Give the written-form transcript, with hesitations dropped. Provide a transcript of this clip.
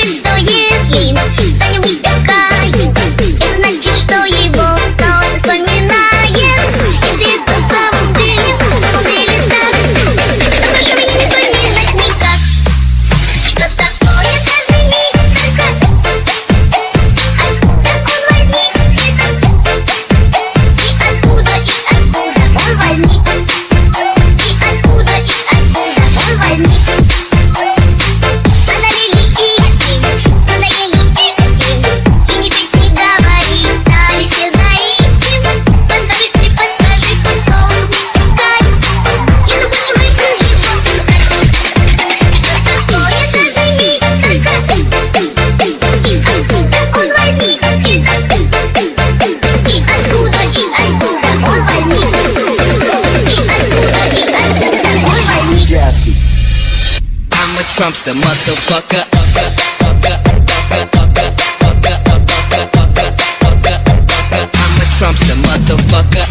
говорит, что если кто-нибудь такая, это значит, что его кто-то вспоминает. Если это на самом деле так, то прошу меня не вспоминать никак. Что такое каждый миг, откуда он возник, и откуда он возник, и откуда он возник. I'm a Trumpster, motherfucker. I'm a Trumpster, motherfucker.